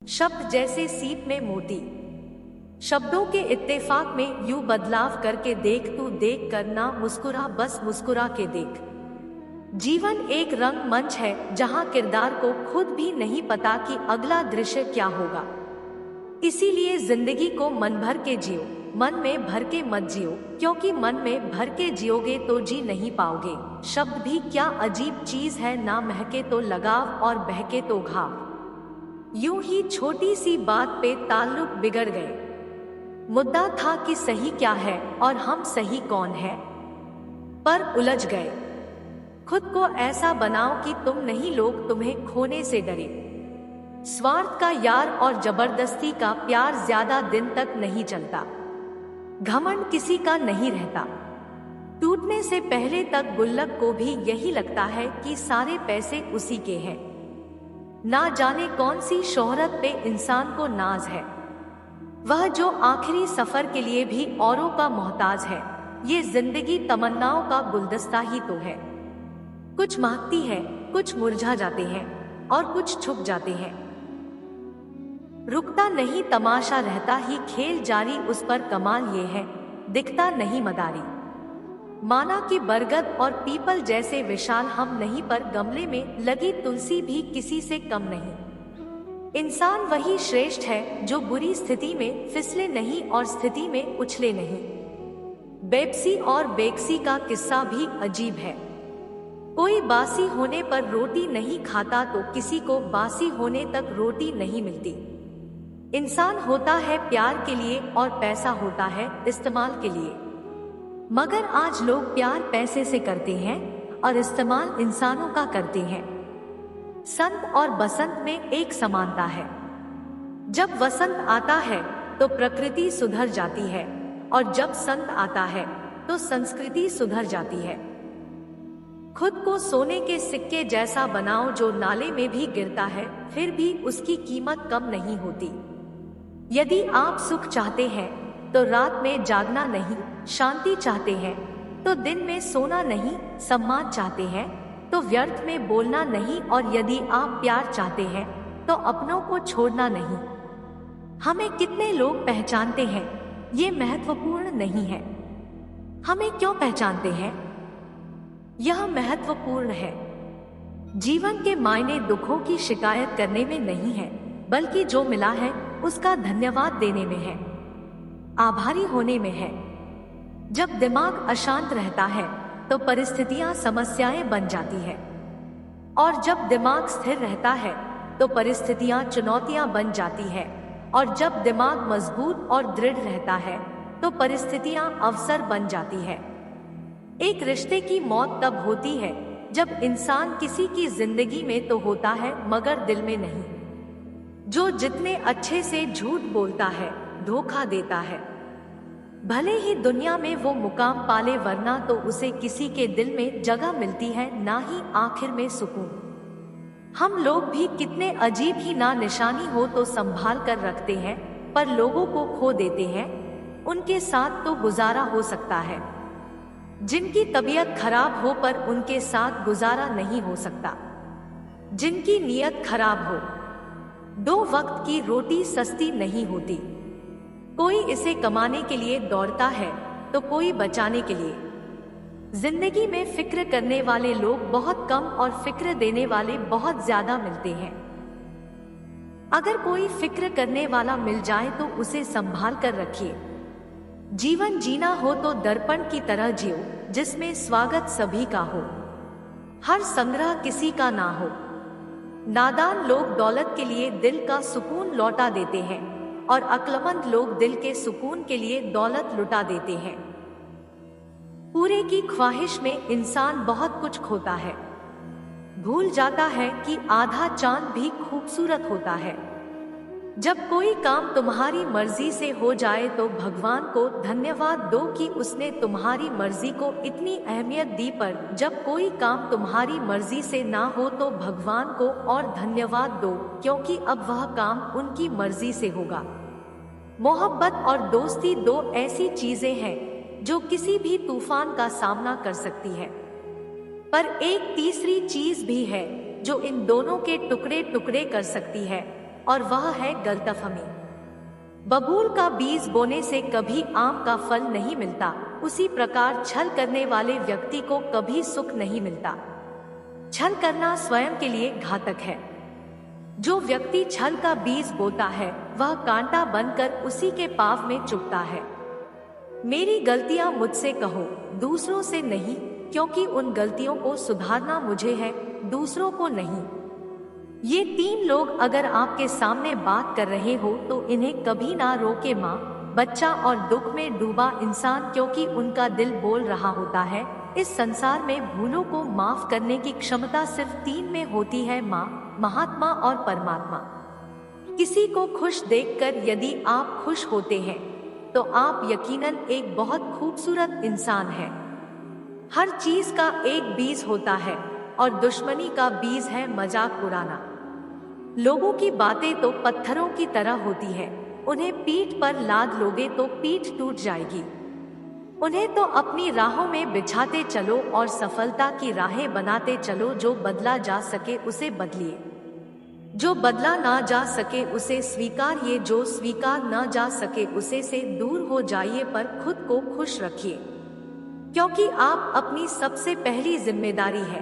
शब्द जैसे सीप में मोती। शब्दों के इत्तेफाक में यूं बदलाव करके देख, तू देख कर ना मुस्कुरा, बस मुस्कुरा के देख। जीवन एक रंग मंच है जहां किरदार को खुद भी नहीं पता कि अगला दृश्य क्या होगा। इसीलिए जिंदगी को मन भर के जियो, मन में भर के मत जियो, क्योंकि मन में भर के जियोगे तो जी नहीं पाओगे। शब्द भी क्या अजीब चीज है, ना महके तो लगाव और बहके तो घाव। यूं ही छोटी सी बात पे ताल्लुक बिगड़ गए। मुद्दा था कि सही क्या है और हम सही कौन है, पर उलझ गए। खुद को ऐसा बनाओ कि तुम नहीं, लोग तुम्हें खोने से डरे। स्वार्थ का यार और जबरदस्ती का प्यार ज्यादा दिन तक नहीं चलता। घमंड किसी का नहीं रहता। टूटने से पहले तक गुल्लक को भी यही लगता है कि सारे पैसे उसी के हैं। ना जाने कौन सी शोहरत पे इंसान को नाज है, वह जो आखिरी सफर के लिए भी औरों का मोहताज है। ये जिंदगी तमन्नाओं का गुलदस्ता ही तो है। कुछ महकती है, कुछ मुरझा जाते हैं और कुछ छुप जाते हैं। रुकता नहीं तमाशा, रहता ही खेल जारी, उस पर कमाल ये है दिखता नहीं मदारी। माना कि बरगद और पीपल जैसे विशाल हम नहीं, पर गमले में लगी तुलसी भी किसी से कम नहीं। इंसान वही श्रेष्ठ है जो बुरी स्थिति में फिसले नहीं और स्थिति में उछले नहीं। बेबसी और बेकसी का किस्सा भी अजीब है। कोई बासी होने पर रोटी नहीं खाता तो किसी को बासी होने तक रोटी नहीं मिलती। इंसान होता है प्यार के लिए और पैसा होता है इस्तेमाल के लिए। मगर आज लोग प्यार पैसे से करते हैं और इस्तेमाल इंसानों का करते हैं। संत और बसंत में एक समानता है। जब वसंत आता है तो प्रकृति सुधर जाती है और जब संत आता है तो संस्कृति सुधर जाती है। खुद को सोने के सिक्के जैसा बनाओ जो नाले में भी गिरता है फिर भी उसकी कीमत कम नहीं होती। यदि आप सुख चाहते हैं तो रात में जागना नहीं, शांति चाहते हैं तो दिन में सोना नहीं, सम्मान चाहते हैं तो व्यर्थ में बोलना नहीं, और यदि आप प्यार चाहते हैं तो अपनों को छोड़ना नहीं। हमें कितने लोग पहचानते हैं ये महत्वपूर्ण नहीं है, हमें क्यों पहचानते हैं यह महत्वपूर्ण है। जीवन के मायने दुखों की शिकायत करने में नहीं है, बल्कि जो मिला है उसका धन्यवाद देने में है, आभारी होने में है। जब दिमाग अशांत रहता है तो परिस्थितियां समस्याएं बन जाती है, और जब दिमाग स्थिर रहता है तो परिस्थितियां चुनौतियां बन जाती है, और जब दिमाग मजबूत और दृढ़ रहता है तो परिस्थितियां अवसर बन जाती है। एक रिश्ते की मौत तब होती है जब इंसान किसी की जिंदगी में तो होता है मगर दिल में नहीं। जो जितने अच्छे से झूठ बोलता है, धोखा देता है, भले ही दुनिया में वो मुकाम पाले, वरना तो उसे किसी के दिल में जगह मिलती है, ना ही आखिर में सुकून। हम लोग भी कितने अजीब ही, ना निशानी हो तो संभाल कर रखते हैं, पर लोगों को खो देते हैं। उनके साथ तो गुजारा हो सकता है, जिनकी तबीयत खराब हो पर उनके साथ गुजारा नहीं हो सकता। जिनकी नीयत खराब हो, दो वक्त की रोटी सस्ती नहीं होती। कोई इसे कमाने के लिए दौड़ता है तो कोई बचाने के लिए। जिंदगी में फिक्र करने वाले लोग बहुत कम और फिक्र देने वाले बहुत ज्यादा मिलते हैं। अगर कोई फिक्र करने वाला मिल जाए तो उसे संभाल कर रखिए। जीवन जीना हो तो दर्पण की तरह जियो, जिसमें स्वागत सभी का हो, हर संग्रह किसी का ना हो। नादान लोग दौलत के लिए दिल का सुकून लौटा देते हैं और अक्लमंद लोग दिल के सुकून के लिए दौलत लुटा देते हैं। पूरे की ख्वाहिश में इंसान बहुत कुछ खोता है, भूल जाता है कि आधा चांद भी खूबसूरत होता है। जब कोई काम तुम्हारी मर्जी से हो जाए तो भगवान को धन्यवाद दो कि उसने तुम्हारी मर्जी को इतनी अहमियत दी, पर जब कोई काम तुम्हारी मर्जी से ना हो तो भगवान को और धन्यवाद दो, क्योंकि अब वह काम उनकी मर्जी से होगा। मोहब्बत और दोस्ती दो ऐसी चीजें हैं जो किसी भी तूफान का सामना कर सकती है, पर एक तीसरी चीज भी है जो इन दोनों के टुकड़े टुकड़े कर सकती है, और वह है गलतफहमी। बबूल का बीज बोने से कभी आम का फल नहीं मिलता, उसी प्रकार छल करने वाले व्यक्ति को कभी सुख नहीं मिलता। छल करना स्वयं के लिए घातक है। जो व्यक्ति छल का बीज बोता है वह कांटा बनकर उसी के पांव में चुभता है। मेरी गलतियां मुझसे कहो, दूसरों से नहीं, क्योंकि उन गलतियों को सुधारना मुझे है, दूसरों को नहीं। ये 3 लोग अगर आपके सामने बात कर रहे हो तो इन्हें कभी ना रोके। माँ, बच्चा और दुख में डूबा इंसान, क्योंकि उनका दिल बोल रहा होता है। इस संसार में भूलों को माफ करने की क्षमता सिर्फ 3 में होती है, माँ, महात्मा और परमात्मा। किसी को खुश देखकर यदि आप खुश होते हैं तो आप यकीनन एक बहुत खूबसूरत इंसान हैं। हर चीज का एक बीज होता है और दुश्मनी का बीज है मजाक उड़ाना। लोगों की बातें तो पत्थरों की तरह होती है, उन्हें पीठ पर लाद लोगे तो पीठ टूट जाएगी। उन्हें तो अपनी राहों में बिछाते चलो और सफलता की राहें बनाते चलो। जो बदला जा सके उसे बदलिए, जो बदला ना जा सके उसे स्वीकारिए, जो स्वीकार ना जा सके उसे से दूर हो जाइए, पर खुद को खुश रखिए, क्योंकि आप अपनी सबसे पहली जिम्मेदारी है।